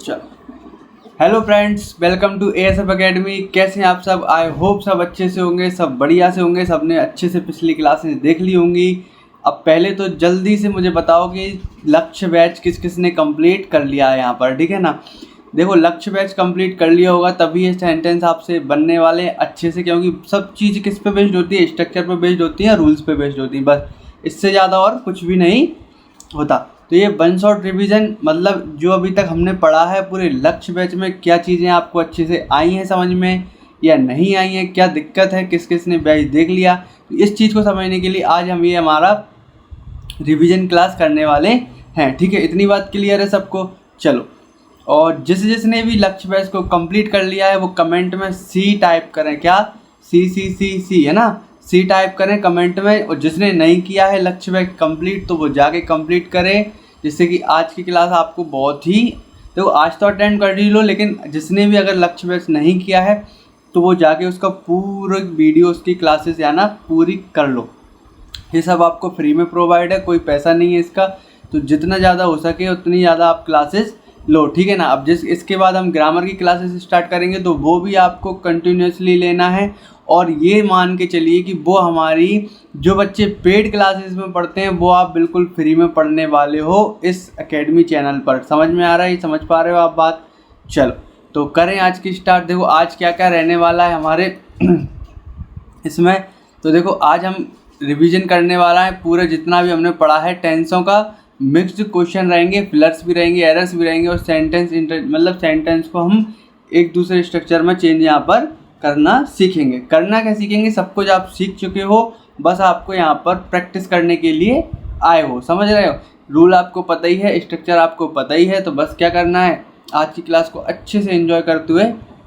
चलो, hello friends, welcome to ASF academy. कैसे हैं आप सब? आई होप सब अच्छे से होंगे, सब बढ़िया से होंगे, सबने अच्छे से पिछली क्लासेस देख ली होंगी। अब पहले तो जल्दी से मुझे बताओ कि लक्ष्य बैच किस किस ने कंप्लीट कर लिया है यहाँ पर, ठीक है ना। देखो, लक्ष्य बैच कंप्लीट कर लिया होगा तभी ये सेंटेंस आपसे बनने वाले हैं अच्छे से, क्योंकि सब चीज़ किस पे बेस्ड होती है? स्ट्रक्चर पे बेस्ड होती है, रूल्स पे बेस्ड होती है, बस इससे ज़्यादा और कुछ भी नहीं होता। तो ये वन शॉट रिवीजन, मतलब जो अभी तक हमने पढ़ा है पूरे लक्ष्य बैच में, क्या चीज़ें आपको अच्छे से आई हैं समझ में या नहीं आई हैं, क्या दिक्कत है, किस किस ने बैच देख लिया, तो इस चीज़ को समझने के लिए आज हम ये हमारा रिवीजन क्लास करने वाले हैं। ठीक है, इतनी बात क्लियर है सबको? चलो, और जिसने भी लक्ष्य बैच को कंप्लीट कर लिया है वो कमेंट में सी टाइप करें। क्या? सी है ना, सी टाइप करें कमेंट में। और जिसने नहीं किया है लक्ष्य बैच कंप्लीट तो वो जाके कंप्लीट करें, जिससे कि आज की क्लास आपको बहुत ही, तो आज तो अटेंड कर ही लो, लेकिन जिसने भी अगर लक्ष्य बैच नहीं किया है तो वो जाके उसका पूरा वीडियो, उसकी क्लासेस या ना पूरी कर लो। ये सब आपको फ्री में प्रोवाइड है, कोई पैसा नहीं है इसका। तो जितना ज़्यादा हो सके उतनी ज़्यादा आप क्लासेस लो, ठीक है ना। अब इसके बाद हम ग्रामर की क्लासेस स्टार्ट करेंगे तो वो भी आपको कंटिन्यूसली लेना है। और ये मान के चलिए कि वो हमारी जो बच्चे पेड क्लासेस में पढ़ते हैं वो आप बिल्कुल फ्री में पढ़ने वाले हो इस एकेडमी चैनल पर। समझ में आ रहा है? समझ पा रहे हो आप बात? चलो, तो करें आज की स्टार्ट। देखो आज क्या क्या रहने वाला है हमारे इसमें। तो देखो, आज हम रिवीजन करने वाला है पूरे जितना भी हमने पढ़ा है। टेंसों का मिक्स्ड क्वेश्चन रहेंगे, फिलर्स भी रहेंगे, एरर्स भी रहेंगे, और सेंटेंस मतलब सेंटेंस को हम एक दूसरे स्ट्रक्चर में चेंज यहाँ पर करना सीखेंगे। करना क्या सीखेंगे? सब कुछ आप सीख चुके हो, बस आपको यहाँ पर प्रैक्टिस करने के लिए आए हो। समझ रहे हो? रूल आपको पता ही है, स्ट्रक्चर आपको पता ही है, तो बस क्या करना है, आज की क्लास को अच्छे से एंजॉय करते हुए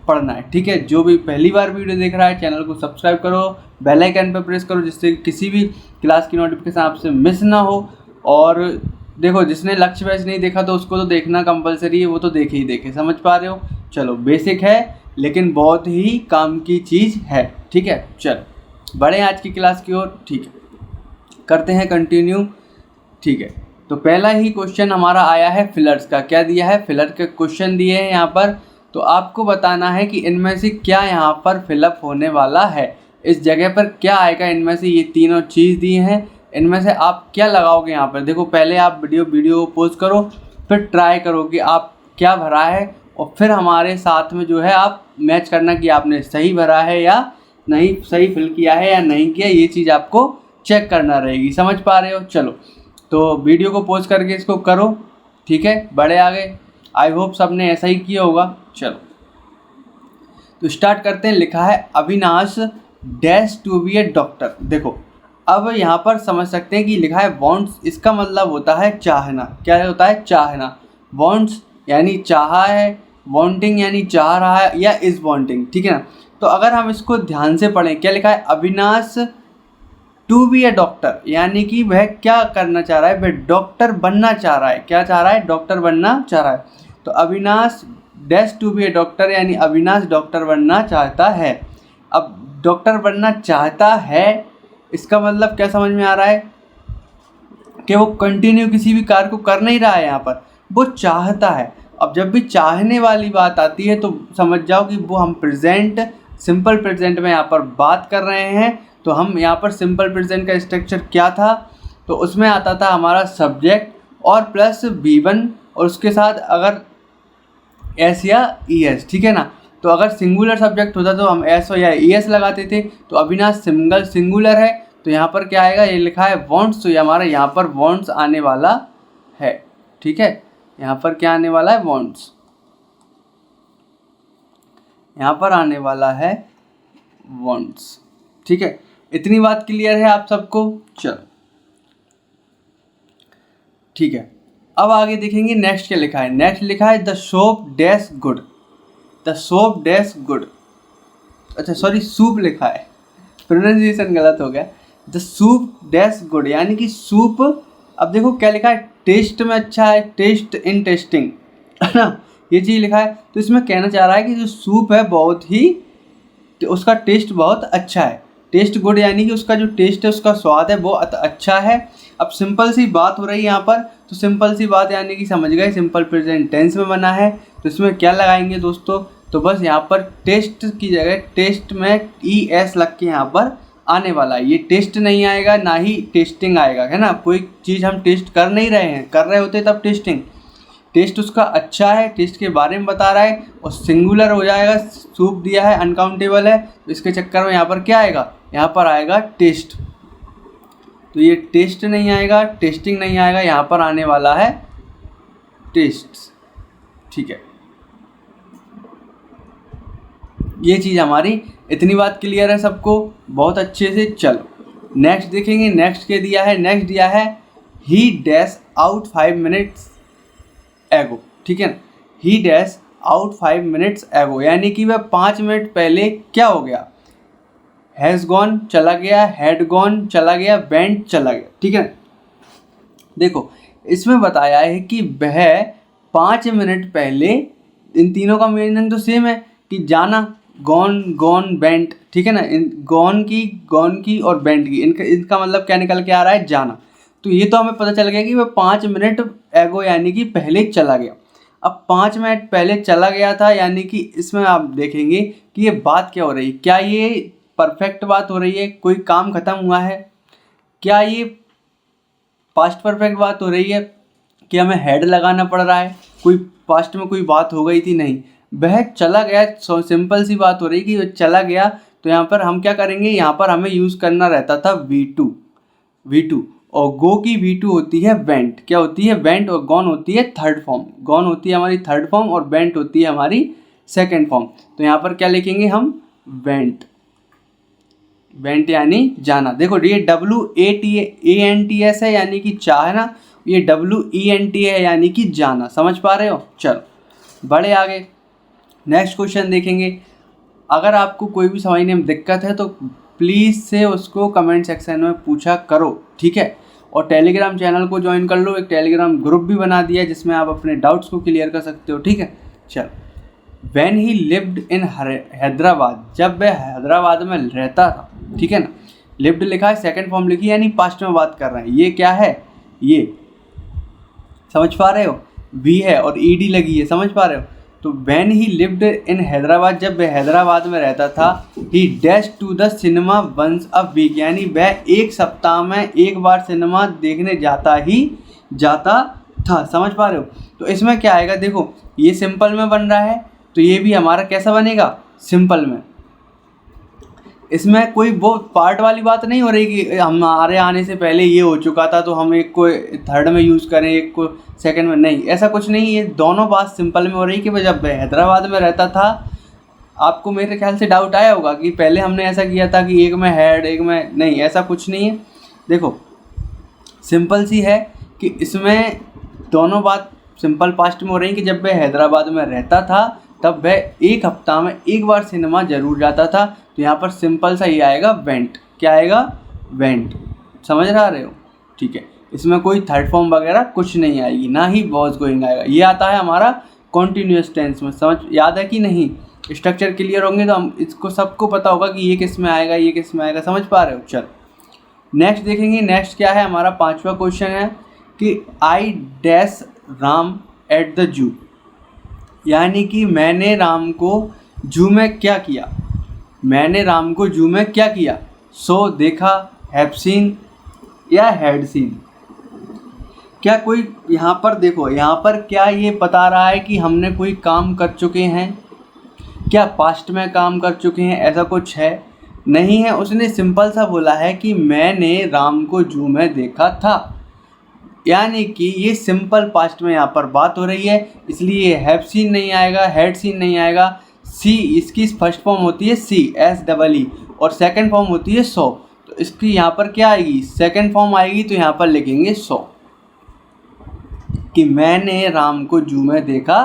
पढ़ना है। ठीक है, जो भी पहली बार वीडियो देख रहा है चैनल को सब्सक्राइब करो, बेल आइकन पर प्रेस करो, जिससे किसी भी क्लास की नोटिफिकेशन आपसे मिस ना हो। और देखो, जिसने लक्ष्य बैच नहीं देखा तो उसको तो देखना कंपलसरी है, वो तो देखे ही देखे। समझ पा रहे हो? चलो, बेसिक है लेकिन बहुत ही काम की चीज़ है। ठीक है, चलो बढ़े आज की क्लास की ओर। ठीक है, करते हैं कंटिन्यू। ठीक है, तो पहला ही क्वेश्चन हमारा आया है फिलर्स का। क्या दिया है? फिलर के क्वेश्चन दिए हैं यहाँ पर। तो आपको बताना है कि इनमें से क्या यहाँ पर फिलअप होने वाला है, इस जगह पर क्या आएगा। इनमें से ये तीनों चीज़ दिए हैं, इनमें से आप क्या लगाओगे यहाँ पर। देखो, पहले आप वीडियो पोज करो, फिर ट्राई करो कि आप क्या भरा है, और फिर हमारे साथ में जो है आप मैच करना कि आपने सही भरा है या नहीं, सही फिल किया है या नहीं किया, ये चीज़ आपको चेक करना रहेगी। समझ पा रहे हो? चलो, तो वीडियो को पोज करके इसको करो। ठीक है, बड़े आ गए। आई होप सब ने ऐसा ही किया होगा। चलो, तो स्टार्ट करते हैं। लिखा है Avinash dash to be a doctor. देखो, अब यहाँ पर समझ सकते हैं कि लिखा है वांट्स, इसका मतलब होता है चाहना। क्या होता है? चाहना। वांट्स यानी चाहा है, वांटिंग यानी चाह रहा है, या इज वांटिंग। ठीक है ना। तो अगर हम इसको ध्यान से पढ़ें, क्या लिखा है? Avinash to be a doctor, यानी कि वह क्या करना चाह रहा है? वह डॉक्टर बनना चाह रहा है। क्या चाह रहा है? डॉक्टर बनना चाह रहा है। तो Avinash dash to be a doctor, यानी अविनाश डॉक्टर बनना चाहता है। अब डॉक्टर बनना चाहता है, इसका मतलब क्या समझ में आ रहा है कि वो कंटिन्यू किसी भी कार्य को कर नहीं रहा है, यहाँ पर वो चाहता है। अब जब भी चाहने वाली बात आती है तो समझ जाओ कि वो हम प्रेजेंट, सिंपल प्रेजेंट में यहाँ पर बात कर रहे हैं। तो हम यहाँ पर सिंपल प्रेजेंट का स्ट्रक्चर क्या था? तो उसमें आता था हमारा सब्जेक्ट और प्लस V1, और उसके साथ अगर एस या ES। ठीक है ना। तो अगर सिंगुलर सब्जेक्ट होता तो हम एस या ES लगाते थे। तो अविनाश सिंगुलर है, तो यहाँ पर क्या आएगा? ये लिखा है वांट्स, तो ये हमारा यहाँ पर वांट्स आने वाला है। ठीक है, यहाँ पर क्या आने वाला है? वांट्स। यहाँ पर आने वाला है वांट्स। ठीक है, इतनी बात क्लियर है आप सबको? चलो, ठीक है, अब आगे देखेंगे नेक्स्ट क्या लिखा है। नेक्स्ट लिखा है the soap dash good. The soap dash good, अच्छा सॉरी, सूप लिखा है, प्रोनाउंसिएशन गलत हो गया। द सूप डैश गुड, यानी कि सूप। अब देखो क्या लिखा है? टेस्ट में अच्छा है, टेस्ट इन टेस्टिंग, है ना, ये चीज़ लिखा है। तो इसमें कहना चाह रहा है कि जो सूप है बहुत ही, उसका टेस्ट बहुत अच्छा है। टेस्ट गुड यानी कि उसका जो टेस्ट है, उसका स्वाद है वो अच्छा है। अब सिंपल सी बात हो रही है यहाँ पर, तो सिंपल सी बात यानी कि समझ गए सिंपल प्रेजेंट टेंस में बना है, तो इसमें क्या लगाएंगे दोस्तों, तो बस यहाँ पर टेस्ट की जगह टेस्ट में ES लग के यहाँ पर आने वाला है। ये टेस्ट नहीं आएगा, ना ही टेस्टिंग आएगा, है ना। कोई चीज़ हम टेस्ट कर नहीं रहे हैं, कर रहे होते तब टेस्टिंग। टेस्ट उसका अच्छा है, टेस्ट के बारे में बता रहा है, और सिंगुलर हो जाएगा, सूप दिया है, अनकाउंटेबल है, तो इसके चक्कर में यहाँ पर क्या आएगा, यहाँ पर आएगा टेस्ट। तो ये टेस्ट नहीं आएगा, टेस्टिंग नहीं आएगा, यहाँ पर आने वाला है टेस्ट। ठीक है, ये चीज़ हमारी, इतनी बात क्लियर है सबको बहुत अच्छे से। चलो नेक्स्ट देखेंगे। नेक्स्ट क्या दिया है, नेक्स्ट दिया है ही डैश आउट 5 मिनट्स एगो। ठीक है ना, ही डैश आउट 5 मिनट्स एगो, यानी कि वह 5 मिनट पहले क्या हो गया, हैज़ गॉन चला गया, हैड गॉन चला गया, वेंट चला गया। ठीक है, देखो इसमें बताया है कि वह 5 मिनट पहले, इन तीनों का मीनिंग तो सेम है कि जाना, गॉन गॉन वेंट। ठीक है ना, गॉन की और वेंट की, इनका मतलब क्या निकल के आ रहा है, जाना। तो ये तो हमें पता चल गया कि वह 5 मिनट एगो यानी कि पहले चला गया। अब 5 मिनट पहले चला गया था, यानी कि इसमें आप देखेंगे कि ये बात क्या हो रही है, क्या ये परफेक्ट बात हो रही है, कोई काम ख़त्म हुआ है, क्या ये पास्ट परफेक्ट बात हो रही है कि हमें हेड लगाना पड़ रहा है, कोई पास्ट में कोई बात हो गई थी, नहीं, वह चला गया। सिंपल सी बात हो रही है कि वह चला गया। तो यहाँ पर हम क्या करेंगे, यहाँ पर हमें यूज़ करना रहता था V2, और गो की V2 होती है वेंट। क्या होती है, वेंट, और गॉन होती है थर्ड फॉर्म। गॉन होती है हमारी थर्ड फॉर्म और वेंट होती है हमारी सेकेंड फॉर्म। तो यहाँ पर क्या लिखेंगे हम, वेंट यानी जाना। देखो ये WATANTS है यानी कि चाह है ना, ये WENT है यानी कि जाना। समझ पा रहे हो। चलो बड़े आगे नेक्स्ट क्वेश्चन देखेंगे। अगर आपको कोई भी समझने में दिक्कत है तो प्लीज़ से उसको कमेंट सेक्शन में पूछा करो, ठीक है। और टेलीग्राम चैनल को ज्वाइन कर लो, एक टेलीग्राम ग्रुप भी बना दिया है जिसमें आप अपने डाउट्स को क्लियर कर सकते हो, ठीक है। चलो, When he lived in Hyderabad, जब वह हैदराबाद में रहता था, ठीक है ना। लिव्ड लिखा है, सेकंड फॉर्म लिखी यानी पास्ट में बात कर रहे हैं। ये क्या है, ये समझ पा रहे हो, भी है और ईडी लगी है, समझ पा रहे हो। तो when he lived in Hyderabad, जब वह हैदराबाद में रहता था, he dashed to the cinema once a week, यानी वह एक सप्ताह में एक बार सिनेमा देखने जाता था। समझ पा रहे हो। तो इसमें क्या आएगा, देखो ये सिंपल में बन रहा है, तो ये भी हमारा कैसा बनेगा, सिंपल में। इसमें कोई वो पार्ट वाली बात नहीं हो रही कि हमारे आने से पहले ये हो चुका था तो हम एक को थर्ड में यूज़ करें, एक को सेकंड में, नहीं, ऐसा कुछ नहीं। ये दोनों बात सिंपल में हो रही कि भाई जब हैदराबाद में रहता था, आपको मेरे ख्याल से डाउट आया होगा कि पहले हमने ऐसा किया था कि एक में हैड एक में, नहीं, ऐसा कुछ नहीं है। देखो सिंपल सी है कि इसमें दोनों बात सिंपल पास्ट में हो रही कि जब वह हैदराबाद में रहता था तब वह एक हफ्ता में एक बार सिनेमा जरूर जाता था। तो यहाँ पर सिंपल सा ये आएगा वेंट। क्या आएगा, वेंट। समझ रहे हो, ठीक है। इसमें कोई थर्ड फॉर्म वगैरह कुछ नहीं आएगी, ना ही वॉज गोइंग आएगा। ये आता है हमारा कॉन्टीन्यूअस टेंस में। समझ याद है कि नहीं, स्ट्रक्चर क्लियर होंगे तो हम इसको सबको पता होगा कि ये किस में आएगा, ये किस में आएगा। समझ पा रहे हो। चलो नेक्स्ट देखेंगे। नेक्स्ट क्या है, हमारा 5वां क्वेश्चन है कि I dash Ram at the zoo, यानी कि मैंने राम को जू में क्या किया, मैंने राम को जू में क्या किया। सो देखा, हैव सीन या हैड सीन। क्या कोई यहाँ पर देखो, यहाँ पर क्या ये बता रहा है कि हमने कोई काम कर चुके हैं, क्या पास्ट में काम कर चुके हैं, ऐसा कुछ है, नहीं है। उसने सिंपल सा बोला है कि मैंने राम को जू में देखा था, यानी कि ये सिंपल पास्ट में यहाँ पर बात हो रही है, इसलिए हैव सीन नहीं आएगा, हैड सीन नहीं आएगा। सी इसकी फर्स्ट फॉर्म होती है SEE और सेकंड फॉर्म होती है सो। तो इसकी यहाँ पर क्या आएगी, सेकंड फॉर्म आएगी। तो यहाँ पर लिखेंगे सो, कि मैंने राम को जू में देखा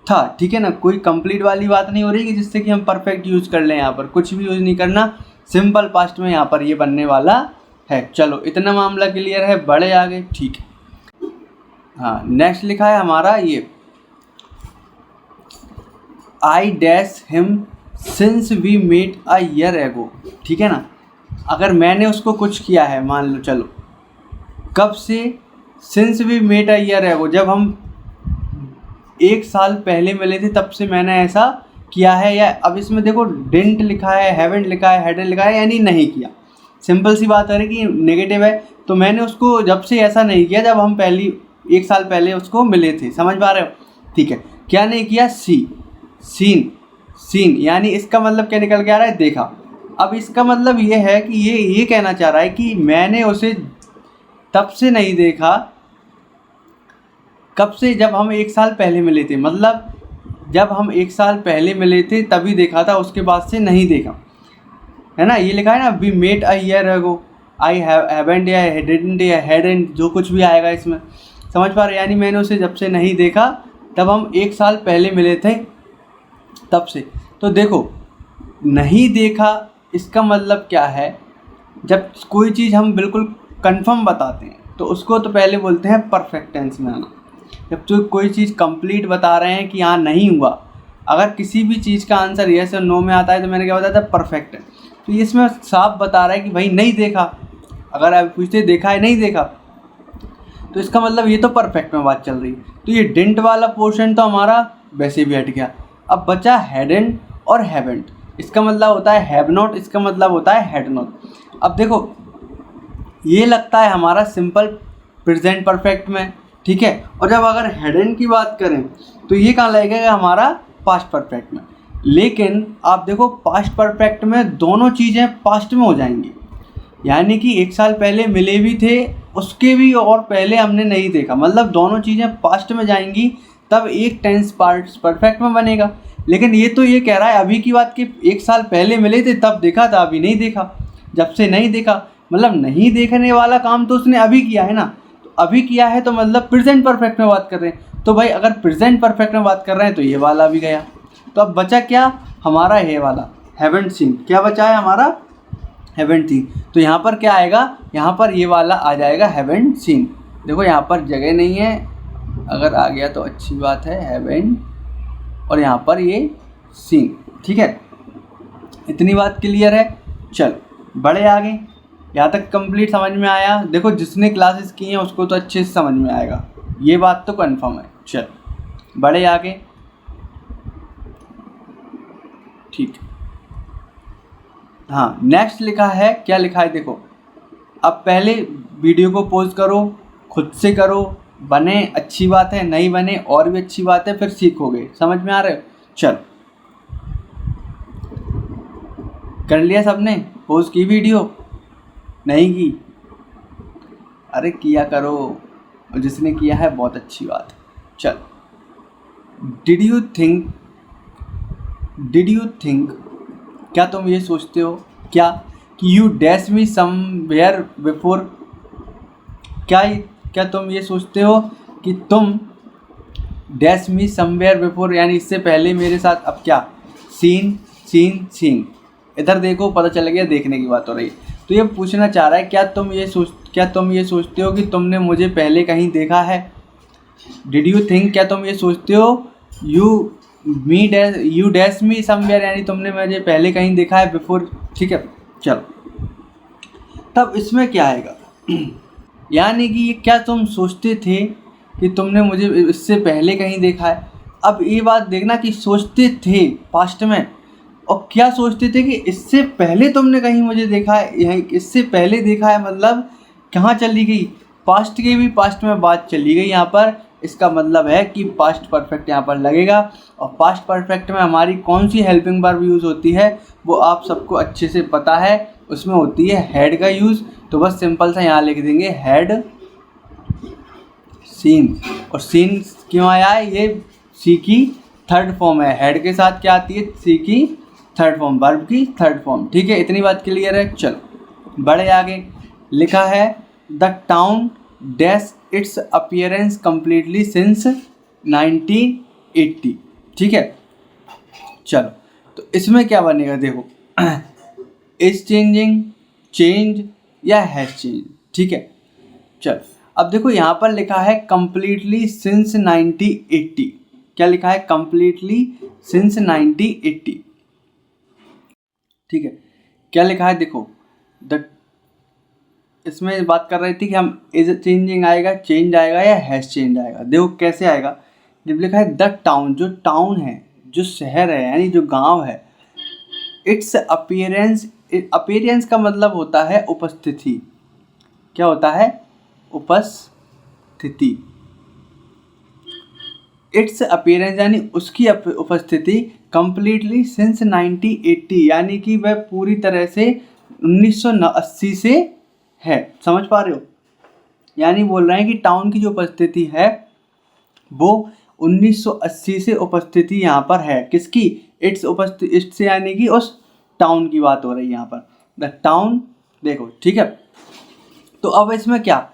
था, ठीक है ना। कोई कंप्लीट वाली बात नहीं हो रही कि जिससे कि हम परफेक्ट यूज़ कर लें, यहाँ पर कुछ भी यूज़ नहीं करना, सिंपल पास्ट में यहाँ पर ये बनने वाला है। चलो इतना मामला क्लियर है, बड़े आगे, ठीक है। हाँ, नेक्स्ट लिखा है हमारा ये I dash him since we met a year ago, ठीक है ना। अगर मैंने उसको कुछ किया है, मान लो, चलो कब से, since we met a year ago, जब हम 1 साल पहले मिले थे तब से मैंने ऐसा किया है। या अब इसमें देखो डिडंट लिखा है, हैवंट लिखा है, हैडंट लिखा है, यानी नहीं किया। सिंपल सी बात है कि नेगेटिव है, तो मैंने उसको जब से ऐसा नहीं किया जब हम 1 साल पहले उसको मिले थे। समझ पा रहे हो? ठीक है, क्या नहीं किया? सीन, यानी इसका मतलब क्या निकल के आ रहा है? देखा। अब इसका मतलब ये है कि ये कहना चाह रहा है कि मैंने उसे तब से नहीं देखा, कब से? जब हम 1 साल पहले मिले थे, मतलब जब हम 1 साल पहले मिले थे तभी देखा था, उसके बाद से नहीं देखा, है ना? ये लिखा है ना, we met a year ago, I haven't या डिडंट या हैडंट, जो कुछ भी आएगा इसमें। समझ पा रहे? यानी मैंने उसे जब से नहीं देखा तब हम 1 साल पहले मिले थे तब से। तो देखो, नहीं देखा इसका मतलब क्या है? जब कोई चीज़ हम बिल्कुल कंफर्म बताते हैं तो उसको तो पहले बोलते हैं परफेक्ट टेंस में आना। जब तो कोई चीज़ कंप्लीट बता रहे हैं कि हाँ नहीं हुआ, अगर किसी भी चीज़ का आंसर येस और नो में आता है तो मैंने क्या बताया था? परफेक्ट है। तो ये इसमें साफ बता रहा है कि भाई नहीं देखा। अगर आप पूछते देखा है नहीं देखा, तो इसका मतलब ये तो परफेक्ट में बात चल रही है। तो ये डिडंट वाला पोर्शन तो हमारा वैसे भी हट गया। अब बचा हैडंट और हैवंट। इसका मतलब होता है हैव नॉट, इसका मतलब होता है हैड नॉट। अब देखो, ये लगता है हमारा सिंपल प्रेजेंट परफेक्ट में, ठीक है। और जब अगर हैडंट की बात करें तो ये कहाँ लगेगा? हमारा पास्ट परफेक्ट में। लेकिन आप देखो, पास्ट परफेक्ट में दोनों चीज़ें पास्ट में हो जाएंगी, यानी कि 1 साल पहले मिले भी थे, उसके भी और पहले हमने नहीं देखा, मतलब दोनों चीज़ें पास्ट में जाएंगी, तब एक टेंस पास्ट परफेक्ट में बनेगा। लेकिन ये तो ये कह रहा है अभी की बात कि 1 साल पहले मिले थे तब देखा था, अभी नहीं देखा, जब से नहीं देखा, मतलब नहीं देखने वाला काम तो उसने अभी किया है ना। तो अभी किया है तो मतलब प्रेजेंट परफेक्ट में बात कर रहे हैं। तो भाई अगर प्रेजेंट परफेक्ट में बात कर रहे हैं तो ये वाला भी गया। तो अब बचा क्या हमारा? ये वाला हैवंट सीन। क्या बचा है हमारा? Haven't seen. तो यहाँ पर क्या आएगा? यहाँ पर ये वाला आ जाएगा हैवंट सीन। देखो यहाँ पर जगह नहीं है, अगर आ गया तो अच्छी बात है, हैवंट और यहाँ पर ये सीन, ठीक है। इतनी बात क्लियर है? चलो बड़े आगे, यहाँ तक कंप्लीट समझ में आया। देखो जिसने क्लासेस की हैं उसको तो अच्छे से समझ में आएगा, ये बात तो कंफर्म है। चलो बड़े आगे, ठीक है। हाँ, नेक्स्ट लिखा है, क्या लिखा है देखो। अब पहले वीडियो को पॉज करो, खुद से करो, बने अच्छी बात है, नहीं बने और भी अच्छी बात है, फिर सीखोगे। समझ में आ रहे हो? चल, कर लिया सबने? पॉज की वीडियो? नहीं की? अरे किया करो, और जिसने किया है बहुत अच्छी बात है। चल, डिड यू थिंक, क्या तुम ये सोचते हो क्या कि you dash me somewhere before, क्या तुम ये सोचते हो कि तुम डैश मी समवेयर बिफोर, यानी इससे पहले मेरे साथ, अब क्या? सीन। इधर देखो, पता चल गया देखने की बात हो रही है। तो ये पूछना चाह रहा है क्या तुम ये सोचते हो कि तुमने मुझे पहले कहीं देखा है? डिड यू थिंक, क्या तुम ये सोचते हो? यू डैश मी समवेयर, यानी तुमने मुझे पहले कहीं देखा है, बिफोर, ठीक है। चलो, तब इसमें क्या आएगा? यानी कि ये क्या तुम सोचते थे कि तुमने मुझे इससे पहले कहीं देखा है। अब ये बात देखना कि सोचते थे पास्ट में, और क्या सोचते थे कि इससे पहले तुमने कहीं मुझे देखा है, यही इससे पहले देखा है, मतलब कहाँ चली गई? पास्ट की भी पास्ट में बात चली गई यहाँ पर। इसका मतलब है कि पास्ट परफेक्ट यहाँ पर लगेगा। और पास्ट परफेक्ट में हमारी कौन सी हेल्पिंग वर्ब यूज़ होती है वो आप सबको अच्छे से पता है, उसमें होती है हैड का यूज़। तो बस सिंपल सा यहाँ लिख देंगे हैड सीन। और सीन क्यों आया है? ये सी की थर्ड फॉर्म है। हेड के साथ क्या आती है? सी की थर्ड फॉर्म, वर्ब की थर्ड फॉर्म, ठीक है। इतनी बात क्लियर है? चलो बड़े आगे, लिखा है the town dash it's appearance completely since 1980, ठीक है। चलो, तो इसमें क्या बनेगा देखो, इज चेंजिंग, चेंज या हैज चेंज, ठीक है। चल, अब देखो यहाँ पर लिखा है कम्प्लीटली सिंस 1980। क्या लिखा है? कम्प्लीटली सिंस 1980, ठीक है। क्या लिखा है देखो, द इसमें बात कर रही थी कि हम इज चेंजिंग आएगा, चेंज आएगा या हैज़ चेंज आएगा। देखो कैसे आएगा, जब लिखा है द टाउन, जो टाउन है, जो शहर है यानी जो गांव है, इट्स अपीयरेंस, अपीयरेंस का मतलब होता है उपस्थिति। क्या होता है? उपस्थिति। इट्स अपीयरेंस यानी उसकी उपस्थिति कंप्लीटली सिंस 1980, यानी कि वह पूरी तरह से 1980 से है। समझ पा रहे हो? यानी बोल रहे हैं कि टाउन की जो उपस्थिति है वो 1980 से उपस्थिति यहाँ पर है। किसकी? इट्स उपस्थिति, इट्स यानी कि उस टाउन की बात हो रही है यहाँ पर, द टाउन। देखो ठीक है, तो अब इसमें क्या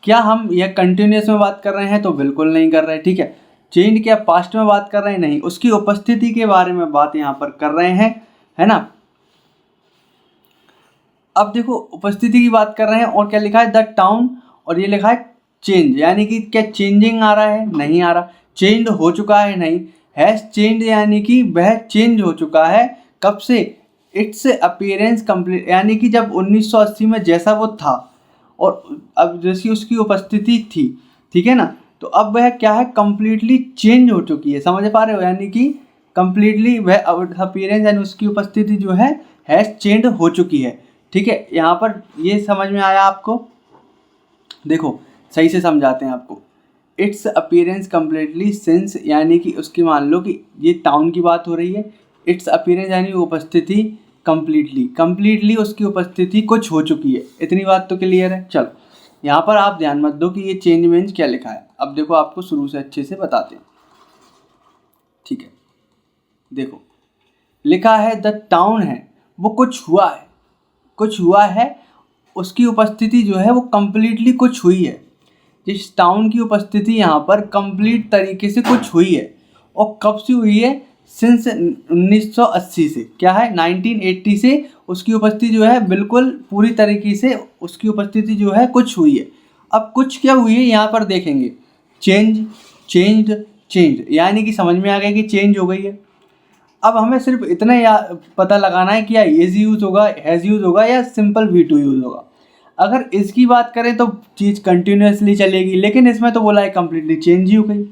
क्या हम यह कंटिन्यूस में बात कर रहे हैं? तो बिल्कुल नहीं कर रहे। ठीक है, चेंज क्या पास्ट में बात कर रहे हैं? नहीं, उसकी उपस्थिति के बारे में बात यहाँ पर कर रहे हैं, है ना। अब देखो उपस्थिति की बात कर रहे हैं और क्या लिखा है? द टाउन, और ये लिखा है चेंज, यानी कि क्या चेंजिंग आ रहा है? नहीं आ रहा। चेंज हो चुका है? नहीं। हैज़ चेंज यानी कि वह चेंज हो चुका है। कब से? इट्स अपीयरेंस कंप्लीट, यानी कि जब 1980 में जैसा वो था और अब जैसी उसकी उपस्थिति थी, ठीक है ना, तो अब वह क्या है? कंप्लीटली चेंज हो चुकी है। समझ पा रहे हो? यानी कि कंप्लीटली वह अपीयरेंस यानी उसकी उपस्थिति जो है हैज़ चेंज हो चुकी है। ठीक है, यहाँ पर ये समझ में आया आपको? देखो सही से समझाते हैं आपको। इट्स अपीयरेंस कम्प्लीटली सिंस, यानी कि उसकी मान लो कि ये टाउन की बात हो रही है। इट्स अपीयरेंस यानी उपस्थिति कंप्लीटली उसकी उपस्थिति कुछ हो चुकी है। इतनी बात तो क्लियर है। चलो यहाँ पर आप ध्यान मत दो कि ये चेंज वेंज क्या लिखा है। अब देखो आपको शुरू से अच्छे से बताते हैं। ठीक है, देखो लिखा है द टाउन है, वो कुछ हुआ है, कुछ हुआ है, उसकी उपस्थिति जो है वो कंप्लीटली कुछ हुई है। जिस टाउन की उपस्थिति यहाँ पर कंप्लीट तरीके से कुछ हुई है, और कब से हुई है? सिंस 1980 से। क्या है? 1980 से उसकी उपस्थिति जो है बिल्कुल पूरी तरीके से उसकी उपस्थिति जो है कुछ हुई है। अब कुछ क्या हुई है यहाँ पर देखेंगे, चेंज, चेंज, यानी कि समझ में आ गया कि चेंज हो गई है। अब हमें सिर्फ इतना पता लगाना है कि या इज यूज होगा, हैज़ यूज होगा या सिंपल V2 यूज होगा। अगर इसकी बात करें तो चीज़ कंटिन्यूसली चलेगी, लेकिन इसमें तो बोला है कंप्लीटली चेंज ही हो गई।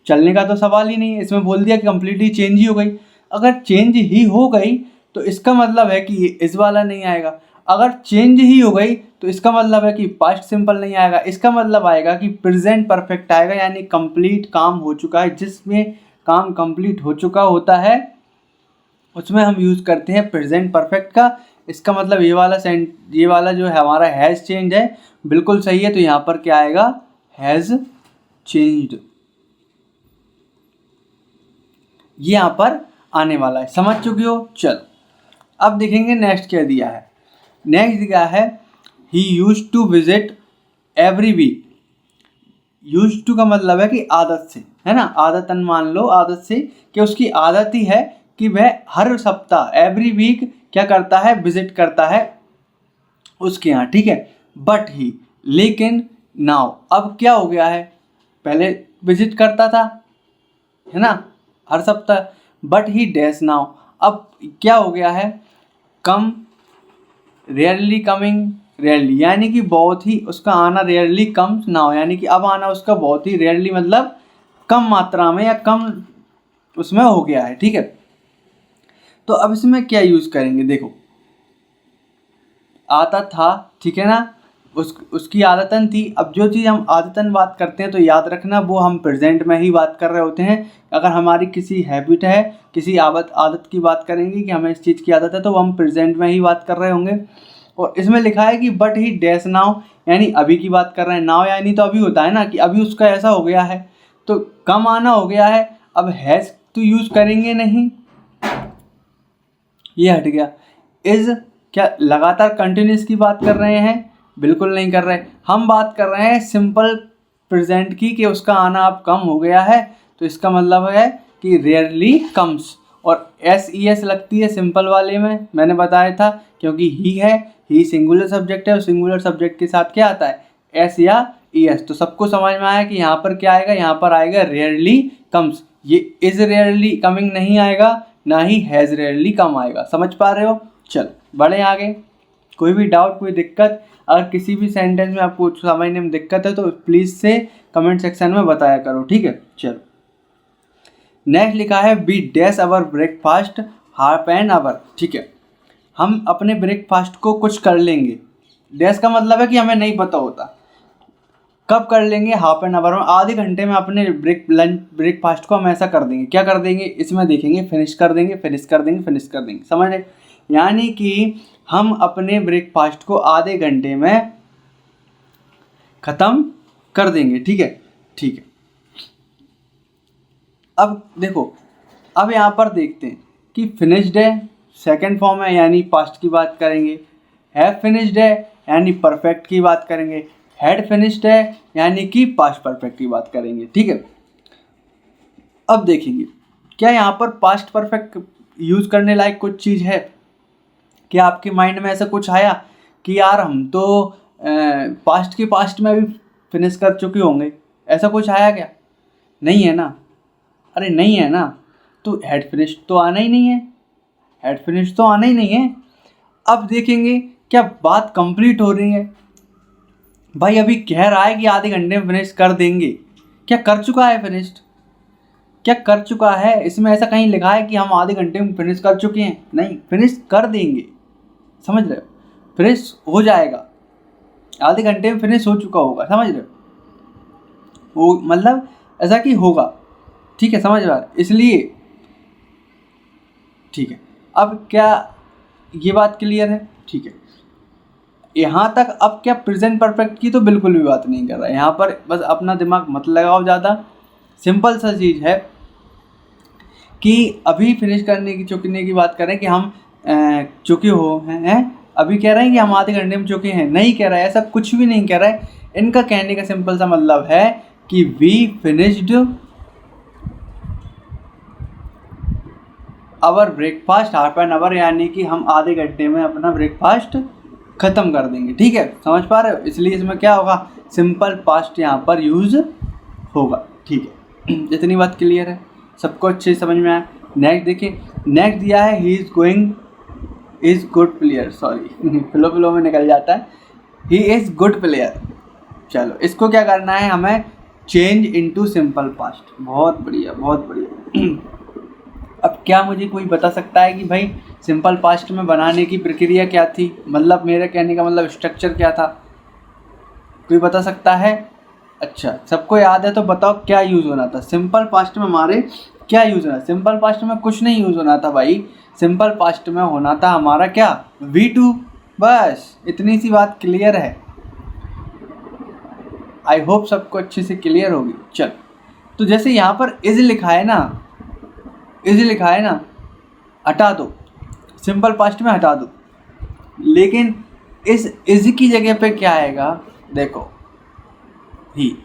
चलने का तो सवाल ही नहीं है, इसमें बोल दिया कि कंप्लीटली चेंज ही हो गई। अगर चेंज ही हो गई तो इसका मतलब है कि इस वाला नहीं आएगा। अगर चेंज ही हो गई तो इसका मतलब है कि पास्ट सिंपल नहीं आएगा। इसका मतलब आएगा कि प्रेजेंट परफेक्ट आएगा, यानी कंप्लीट काम हो चुका है। जिसमें काम कंप्लीट हो चुका होता है उसमें हम यूज़ करते हैं प्रेजेंट परफेक्ट का। इसका मतलब ये वाला जो है हमारा हैज़ चेंज है, बिल्कुल सही है। तो यहाँ पर क्या आएगा? हैज़ चेंज्ड, ये यहाँ पर आने वाला है। समझ चुके हो? चलो अब देखेंगे नेक्स्ट क्या दिया है। नेक्स्ट दिया है he used to visit every week. Used to का मतलब है कि आदत से, है ना, आदतन मान लो, आदत से, कि उसकी आदत ही है कि वह हर सप्ताह एवरी वीक क्या करता है? विजिट करता है उसके यहाँ। ठीक है, बट ही, लेकिन नाउ अब क्या हो गया है? पहले विजिट करता था, है ना, हर सप्ताह, बट ही डैश नाउ, अब क्या हो गया है? कम, रेयरली कमिंग, रेयरली, यानी कि बहुत ही उसका आना, रेयरली कम्स नाउ, यानी कि अब आना उसका बहुत ही, रेयरली मतलब कम मात्रा में या कम उसमें हो गया है। ठीक है, तो अब इसमें क्या यूज़ करेंगे? देखो आता था, ठीक है ना, उसकी आदतन थी। अब जो चीज़ हम आदतन बात करते हैं तो याद रखना वो हम प्रेजेंट में ही बात कर रहे होते हैं। अगर हमारी किसी हैबिट है, किसी आदत की बात करेंगे कि हमें इस चीज़ की आदत है, तो वो हम प्रेजेंट में ही बात कर रहे होंगे। और इसमें लिखा है कि बट ही डैश नाउ, यानी अभी की बात कर रहे हैं। नाउ यानी तो अभी होता है ना, कि अभी उसका ऐसा हो गया है, तो कम आना हो गया है। अब हैज़ तो यूज़ करेंगे नहीं, ये हट गया। इज़, क्या लगातार कंटिन्यूस की बात कर रहे हैं? बिल्कुल नहीं कर रहे। हम बात कर रहे हैं सिंपल प्रेजेंट की, कि उसका आना अब कम हो गया है, तो इसका मतलब है कि रेयरली कम्स। और SES लगती है सिंपल वाले में, मैंने बताया था, क्योंकि ही है, ही सिंगुलर सब्जेक्ट है, और सिंगुलर सब्जेक्ट के साथ क्या आता है? S या ES। तो सबको समझ में आया कि यहाँ पर क्या आएगा? यहाँ पर आएगा रेयरली कम्स। ये इज़ रेयरली कमिंग नहीं आएगा, ना ही हैज़ रेयरली कम आएगा। समझ पा रहे हो? चलो बढ़े आगे। कोई भी डाउट, कोई दिक्कत, अगर किसी भी सेंटेंस में आपको समझने में दिक्कत है तो प्लीज़ से कमेंट सेक्शन में बताया करो, ठीक है। चलो नेक्स्ट लिखा है B dash our breakfast half an hour, ठीक है। हम अपने ब्रेकफास्ट को कुछ कर लेंगे। डैश का मतलब है कि हमें नहीं पता होता, कब कर लेंगे, हाफ एन आवर में, आधे घंटे में अपने ब्रेकफास्ट को हम ऐसा कर देंगे। क्या कर देंगे, इसमें देखेंगे, फिनिश कर देंगे, फिनिश कर देंगे, फिनिश कर देंगे, समझ रहे। यानी कि हम अपने ब्रेकफास्ट को आधे घंटे में ख़त्म कर देंगे, ठीक है, ठीक है। अब देखो, अब यहाँ पर देखते हैं कि फिनिश्ड है सेकेंड फॉर्म है यानी पास्ट की बात करेंगे, हैव फिनिश्ड है यानी परफेक्ट की बात करेंगे, हैड फिनिश्ड है यानी कि पास्ट परफेक्ट की बात करेंगे, ठीक है। अब देखेंगे क्या यहाँ पर पास्ट परफेक्ट यूज़ करने लायक कुछ चीज़ है, क्या आपके माइंड में ऐसा कुछ आया कि यार हम तो पास्ट के पास्ट में भी फिनिश कर चुके होंगे, ऐसा कुछ आया क्या? नहीं है ना, अरे नहीं है ना, तो हेड फिनिश तो आना ही नहीं है, हेड फिनिश तो आना ही नहीं है। अब देखेंगे क्या बात कंप्लीट हो रही है, भाई अभी कह रहा है कि आधे घंटे में फिनिश कर देंगे, क्या कर चुका है फिनिश्ड, क्या कर चुका है? इसमें ऐसा कहीं लिखा है कि हम आधे घंटे में फिनिश कर चुके हैं? नहीं, फिनिश कर देंगे, समझ रहे हो, फिनिश हो जाएगा, आधे घंटे में फिनिश हो चुका होगा, समझ रहे हो, वो मतलब ऐसा कि होगा, ठीक है, समझ रहा है, इसलिए ठीक है। अब क्या ये बात क्लियर है? ठीक है, यहाँ तक। अब क्या प्रेजेंट परफेक्ट की तो बिल्कुल भी बात नहीं कर रहा है यहाँ पर, बस अपना दिमाग मत लगाओ ज़्यादा। सिंपल सा चीज़ है कि अभी फिनिश करने की चुकने की बात करें कि हम चुके हो हैं, अभी कह रहे हैं कि हम आधे घंटे में चुके हैं, नहीं कह रहा है, ऐसा कुछ भी नहीं कह रहा है। इनका कहने का सिंपल सा मतलब है कि we finished our breakfast half an hour, यानी कि हम आधे घंटे में अपना ब्रेकफास्ट ख़त्म कर देंगे, ठीक है, समझ पा रहे हो। इसलिए इसमें क्या होगा, सिंपल पास्ट यहाँ पर यूज़ होगा, ठीक है। इतनी बात क्लियर है, सबको अच्छे समझ में आया। नेक्स्ट देखिए, नेक्स्ट दिया है he is good player, sorry flow में निकल जाता है, ही इज़ गुड प्लेयर। चलो इसको क्या करना है हमें, चेंज इनटू सिंपल पास्ट। बहुत बढ़िया, बहुत बढ़िया। अब क्या मुझे कोई बता सकता है कि भाई सिंपल पास्ट में बनाने की प्रक्रिया क्या थी, मतलब मेरे कहने का मतलब स्ट्रक्चर क्या था, कोई बता सकता है? अच्छा, सबको याद है तो बताओ क्या यूज़ होना था सिंपल पास्ट में, हमारे क्या यूज़ होना? सिंपल पास्ट में कुछ नहीं यूज़ होना था भाई, सिंपल पास्ट में होना था हमारा क्या, V2, बस इतनी सी बात क्लियर है। आई होप सबको अच्छे से क्लियर होगी। चल, तो जैसे यहाँ पर इज लिखा है ना, इज लिखा है ना, हटा दो, सिंपल पास्ट में हटा दो, लेकिन इस इज की जगह पे क्या आएगा, देखो ही।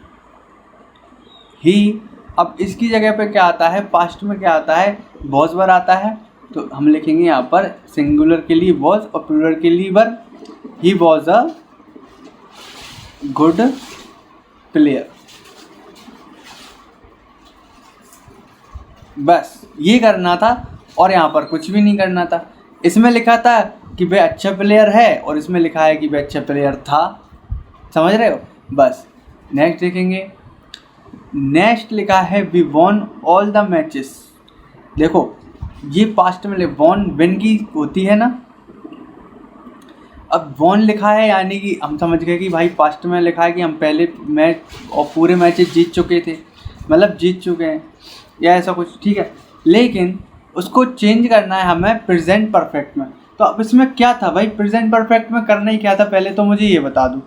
अब इसकी जगह पे क्या आता है, पास्ट में क्या आता है, वॉज वर आता है, तो हम लिखेंगे यहाँ पर सिंगुलर के लिए वॉज और प्लूरल के लिए were. He was a good player, बस ये करना था और यहाँ पर कुछ भी नहीं करना था। इसमें लिखा था कि वह अच्छा प्लेयर है और इसमें लिखा है कि वह अच्छा प्लेयर था, समझ रहे हो, बस। नेक्स्ट देखेंगे, नेक्स्ट लिखा है we won all the matches. देखो ये पास्ट में वॉन विन की होती है ना, अब वॉन लिखा है यानी कि हम समझ गए कि भाई पास्ट में लिखा है कि हम पहले मैच और पूरे मैचेस जीत चुके थे, मतलब जीत चुके हैं या ऐसा कुछ, ठीक है। लेकिन उसको चेंज करना है हमें प्रेजेंट परफेक्ट में। तो अब इसमें क्या था भाई, प्रेजेंट परफेक्ट में करना ही क्या था, पहले तो मुझे ये बता दूँ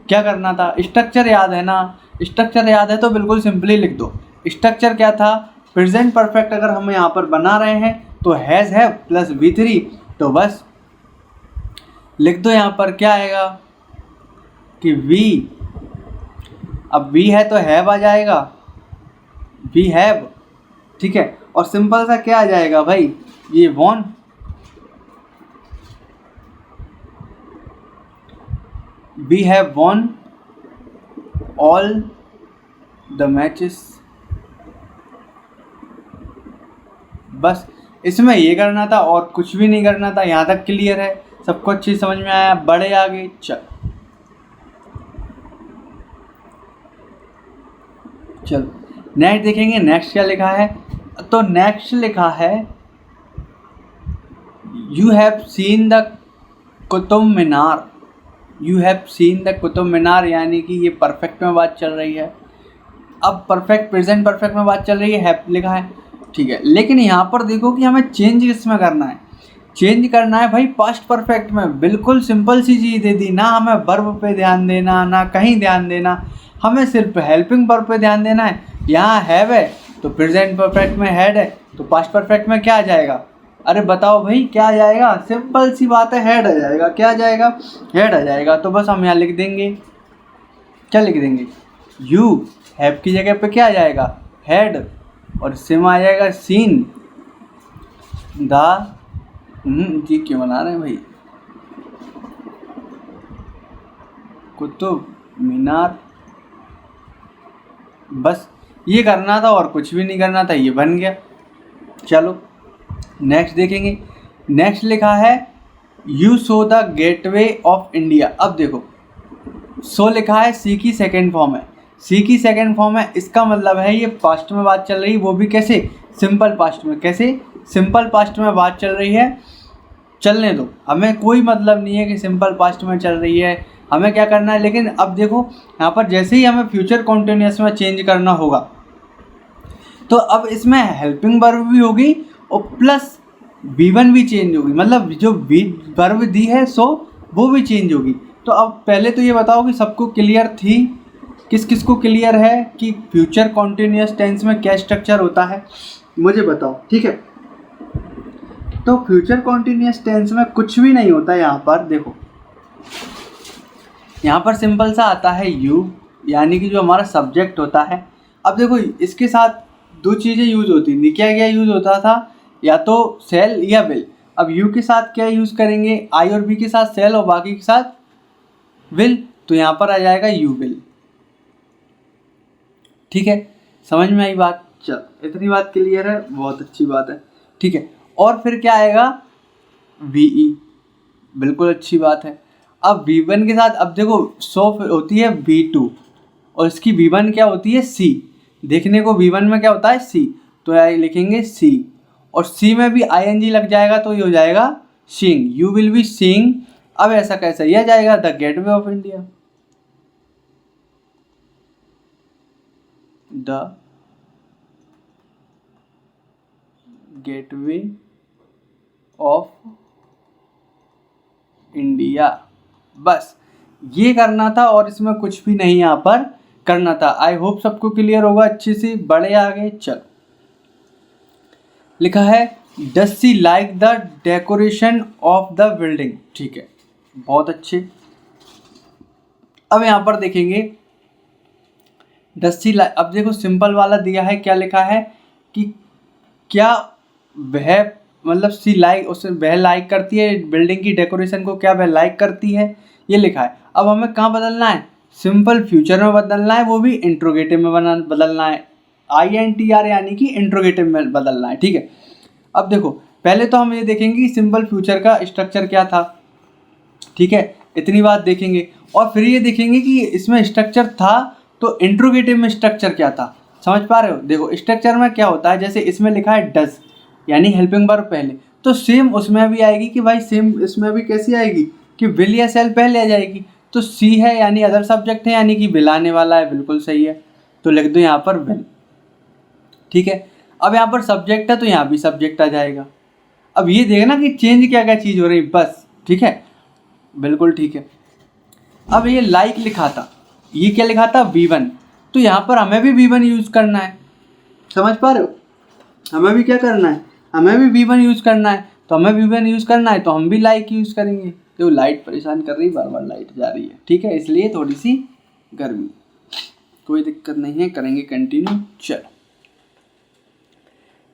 क्या करना था। स्ट्रक्चर याद है ना, स्ट्रक्चर याद है तो बिल्कुल सिंपली लिख दो। स्ट्रक्चर क्या था, प्रेजेंट परफेक्ट अगर हम यहाँ पर बना रहे हैं तो हैज़ है प्लस V3, तो बस लिख दो यहाँ पर क्या आएगा कि वी, अब वी है तो हैव आ जाएगा, वी हैव, ठीक है। और सिंपल सा क्या आ जाएगा भाई, ये won, we have won all the matches, बस इसमें ये करना था और कुछ भी नहीं करना था। यहाँ तक क्लियर है। सबको अच्छी समझ में आया? बढ़े आगे, चल चलो नेक्स्ट देखेंगे। नेक्स्ट क्या लिखा है? तो नेक्स्ट लिखा है you have seen the Qutub Minar. You have seen the Qutub Minar, यानी कि ये परफेक्ट में बात चल रही है। अब परफेक्ट, प्रेजेंट परफेक्ट में बात चल रही है, हैव लिखा है, ठीक है। लेकिन यहाँ पर देखो कि हमें चेंज किसमें करना है। चेंज करना है भाई पास्ट परफेक्ट में। बिल्कुल सिंपल सी चीज़ दे दी ना, हमें वर्ब पे ध्यान देना ना कहीं ध्यान देना, हमें सिर्फ हेल्पिंग वर्ब पे ध्यान देना है। यहाँ हैव है तो प्रेजेंट परफेक्ट में हैड है, तो पास्ट परफेक्ट में क्या आ जाएगा? अरे बताओ भाई क्या आ जाएगा? सिंपल सी बात है, हेड आ जाएगा। क्या आ जाएगा? हेड आ जाएगा। तो बस हम यहाँ लिख देंगे, क्या लिख देंगे? यू हैव की जगह पे क्या आ जाएगा? हेड, और सिम आ जाएगा सीन द, जी क्यों बना रहे हैं भाई? कुतुब मीनार। बस ये करना था और कुछ भी नहीं करना था, ये बन गया। चलो नेक्स्ट देखेंगे। नेक्स्ट लिखा है you so the gateway of India. अब देखो सो लिखा है, सी की सेकेंड फॉर्म है। सी की सेकेंड फॉर्म है, इसका मतलब है ये पास्ट में बात चल रही है, वो भी कैसे? सिंपल पास्ट में। कैसे? सिंपल पास्ट में बात चल रही है। चलने दो, हमें कोई मतलब नहीं है कि सिंपल पास्ट में चल रही है, हमें क्या करना है। लेकिन अब देखो यहाँ पर जैसे ही हमें फ्यूचर कॉन्टिन्यूअस में चेंज करना होगा, तो अब इसमें हेल्पिंग वर्ब भी होगी और प्लस V1 भी चेंज होगी। मतलब जो वर्ब दी है सो वो भी चेंज होगी। तो अब पहले तो ये बताओ कि सबको क्लियर थी? किस किस को क्लियर है कि फ्यूचर कॉन्टिन्यूअस टेंस में क्या स्ट्रक्चर होता है, मुझे बताओ, ठीक है। तो फ्यूचर कॉन्टिन्यूअस टेंस में कुछ भी नहीं होता। यहाँ पर देखो, यहाँ पर सिंपल सा आता है यू, यानी कि जो हमारा सब्जेक्ट होता है। अब देखो इसके साथ दो चीज़ें यूज़ होती थी। क्या क्या यूज़ होता था? या तो सेल या विल। अब यू के साथ क्या यूज़ करेंगे? आई और बी के साथ सेल और बाकी के साथ विल, तो यहाँ पर आ जाएगा यू विल। ठीक है, समझ में आई बात? चल इतनी बात क्लियर है, बहुत अच्छी बात है, ठीक है। और फिर क्या आएगा? वी, बिल्कुल अच्छी बात है। अब V1 के साथ अब देखो सो होती है V2 और इसकी V1 क्या होती है? C। देखने को V1 में क्या होता है? C, तो यहाँ लिखेंगे C, और C में भी ING लग जाएगा तो ये हो जाएगा seeing. You will be seeing. अब ऐसा कैसा? यह जाएगा the gateway of India. The gateway of India. बस ये करना था और इसमें कुछ भी नहीं यहाँ पर करना था। आई होप सबको क्लियर होगा अच्छे से। बढ़े आगे, चल लिखा है does she like the decoration of the building. ठीक है, बहुत अच्छे। अब यहाँ पर देखेंगे डज सी लाइक। अब देखो सिंपल वाला दिया है, क्या लिखा है कि क्या वह, मतलब सी लाइक, उसे वह लाइक करती है बिल्डिंग की डेकोरेशन को, क्या वह लाइक करती है, ये लिखा है। अब हमें कहाँ बदलना है? सिंपल फ्यूचर में बदलना है, वो भी इंट्रोगेटिव में बदलना है। INTR यानी कि इंट्रोगेटिव में बदलना है, ठीक है। अब देखो पहले तो हम ये देखेंगे कि सिंपल फ्यूचर का स्ट्रक्चर क्या था, ठीक है, इतनी बात देखेंगे। और फिर ये देखेंगे कि इसमें स्ट्रक्चर था तो इंट्रोगेटिव में स्ट्रक्चर क्या था। समझ पा रहे हो? देखो स्ट्रक्चर में क्या होता है, जैसे इसमें लिखा है डज यानी हेल्पिंग वर्ब पहले, तो सेम उसमें भी आएगी कि भाई सेम इसमें भी कैसी आएगी कि विल या सेल पहले आ जाएगी। तो सी है यानी अदर सब्जेक्ट है, यानी कि विल आने वाला है, बिल्कुल सही है, तो लिख दो यहाँ पर विल, ठीक है। अब यहाँ पर सब्जेक्ट है तो यहाँ भी सब्जेक्ट आ जाएगा। अब ये देखना कि चेंज क्या क्या चीज़ हो रही, बस, ठीक है, बिल्कुल ठीक है। अब ये लाइक लिखा था, ये क्या लिखा था? V1, तो यहाँ पर हमें भी V1 यूज़ करना है। समझ पा रहे हो? हमें भी क्या करना है? हमें भी V1 यूज़ करना है। तो हमें V1 यूज़ करना है तो हम भी लाइक यूज़ करेंगे। तो लाइट परेशान कर रही है, बार बार लाइट जा रही है, ठीक है, इसलिए थोड़ी सी गर्मी। कोई दिक्कत नहीं है, करेंगे कंटिन्यू। चलो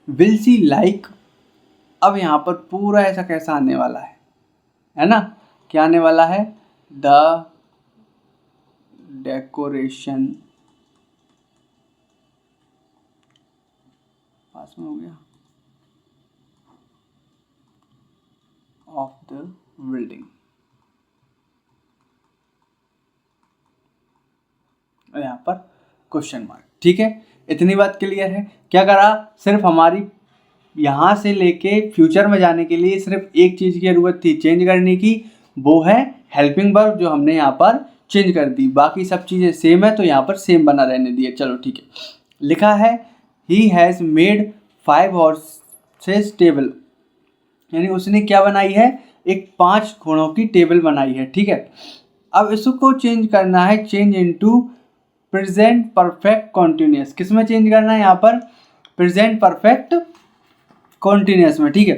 विल सी लाइक। अब यहाँ पर पूरा ऐसा कैसा आने वाला है ना? क्या आने वाला है? द डेकोरेशन, पास में हो गया, ऑफ द बिल्डिंग। और यहाँ पर क्वेश्चन मार्क। ठीक है, इतनी बात क्लियर है। क्या करा, सिर्फ हमारी यहाँ से लेके फ्यूचर में जाने के लिए सिर्फ एक चीज़ की ज़रूरत थी चेंज करने की, वो है हेल्पिंग वर्ब, जो हमने यहाँ पर चेंज कर दी। बाकी सब चीज़ें सेम है तो यहाँ पर सेम बना रहने दिए। चलो ठीक है, लिखा है he has made 5 horses table, यानी उसने क्या बनाई है, एक 5 घोड़ों की टेबल बनाई है। ठीक है, अब इसको चेंज करना है, change into present perfect continuous. किस में चेंज करना है, यहाँ पर प्रेजेंट परफेक्ट कॉन्टिन्यूस में। ठीक है,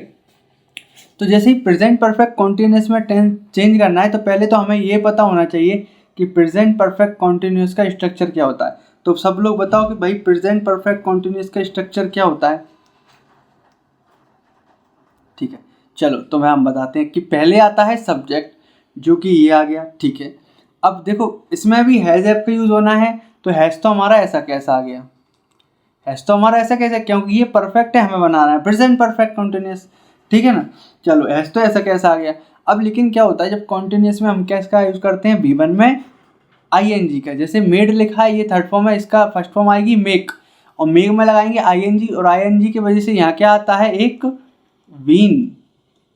तो जैसे ही प्रेजेंट परफेक्ट कॉन्टिन्यूस में टेंस चेंज करना है तो पहले तो हमें ये पता होना चाहिए कि प्रेजेंट परफेक्ट कॉन्टिन्यूस का स्ट्रक्चर क्या होता है। तो सब लोग बताओ कि भाई प्रेजेंट परफेक्ट कॉन्टिन्यूस का स्ट्रक्चर क्या होता है। ठीक है, चलो तो हम बताते हैं कि पहले आता है सब्जेक्ट, जो कि ये आ गया। ठीक है, अब देखो इसमें भी हैज़ हैव का यूज़ होना है, तो हैज़ तो हमारा ऐसा कैसा आ गया, हैज़ तो हमारा ऐसा कैसे, क्योंकि ये परफेक्ट है, हमें बनाना है प्रेजेंट परफेक्ट कॉन्टिन्यूस। ठीक है ना, चलो हैज़ तो ऐसा कैसा आ गया। अब लेकिन क्या होता है जब कॉन्टिन्यूस में हम किसका यूज़ करते हैं, V1 में ing का। जैसे मेड लिखा है, ये थर्ड फॉर्म है, इसका फर्स्ट फॉर्म आएगी मेक, और मेक में लगाएंगे ing, और ing की वजह से यहाँ क्या आता है, एक वीन,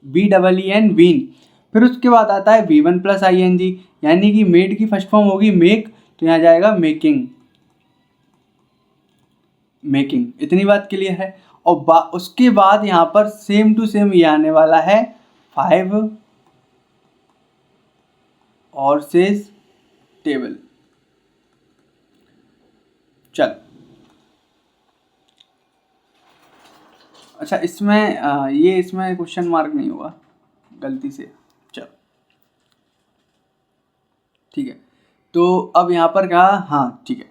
BEEN वीन। फिर उसके बाद आता है V1 प्लस ing, यानी कि मेड की फर्स्ट फॉर्म होगी मेक, तो यहाँ जाएगा मेकिंग, मेकिंग। इतनी बात क्लियर है। और उसके बाद यहाँ पर सेम टू सेम ये आने वाला है 5 हॉर्सेस टेबल। चल अच्छा, इसमें ये इसमें क्वेश्चन मार्क नहीं हुआ गलती से। चल ठीक है, तो अब यहाँ पर कहा, हाँ ठीक है,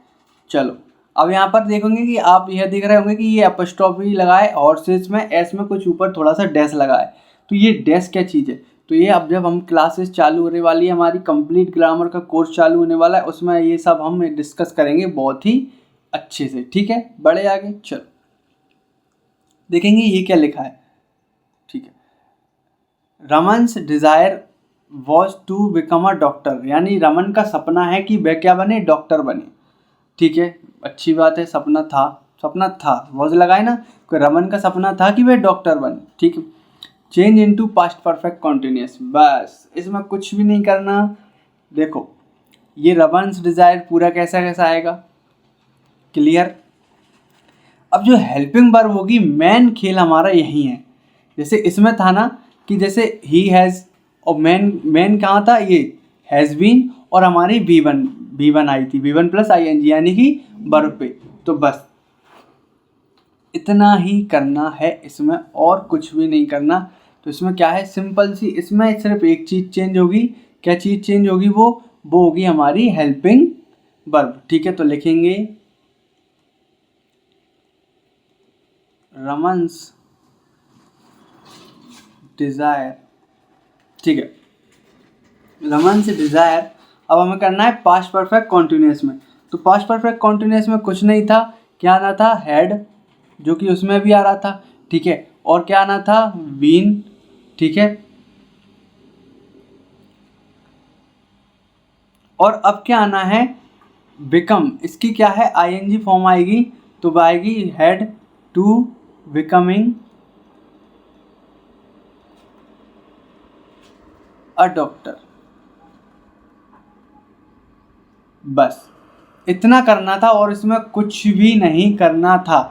चलो अब यहाँ पर देखेंगे कि आप यह देख रहे होंगे कि ये अपस्ट्रॉफी लगाए हॉर्सेस में, एस में कुछ ऊपर थोड़ा सा डैश लगाए। तो ये डैश क्या चीज़ है, तो ये अब जब हम क्लासेस चालू होने वाली है, हमारी कंप्लीट ग्रामर का कोर्स चालू होने वाला है, उसमें ये सब हम डिस्कस करेंगे बहुत ही अच्छे से। ठीक है, बड़े आगे चलो देखेंगे ये क्या लिखा है। ठीक है, Raman's desire was to become a doctor, यानी रमन का सपना है कि वह क्या बने, डॉक्टर बने। ठीक है, अच्छी बात है, सपना था वॉज लगाए ना, कोई रमन का सपना था कि वह डॉक्टर बने। ठीक है, change into past perfect continuous, बस इसमें कुछ भी नहीं करना। देखो ये रमन्स डिज़ायर पूरा कैसा कैसा आएगा, क्लियर। अब जो हेल्पिंग वर्ब होगी, मेन खेल हमारा यही है। जैसे इसमें था ना कि जैसे ही हैज़, और मेन कहाँ था, ये हैज़ बीन, और हमारी V1 आई थी, V1 प्लस ing, यानी कि वर्ब पे। तो बस इतना ही करना है इसमें, और कुछ भी नहीं करना। तो इसमें क्या है, सिंपल सी, इसमें सिर्फ एक चीज़ चेंज होगी। क्या चीज़ चेंज होगी, वो होगी हमारी हेल्पिंग वर्ब। ठीक है, तो लिखेंगे रमन्स डिज़ायर। ठीक है, रमन्स डिज़ायर। अब हमें करना है पास्ट परफेक्ट कॉन्टिन्यूस में। तो पास्ट परफेक्ट कॉन्टिन्यूस में कुछ नहीं था, क्या आना था, हैड, जो कि उसमें भी आ रहा था। ठीक है, और क्या आना था, बीन। ठीक है, और अब क्या आना है, बिकम। इसकी क्या है, ing फॉर्म आएगी, तो आएगी had to becoming a doctor. बस इतना करना था, और इसमें कुछ भी नहीं करना था।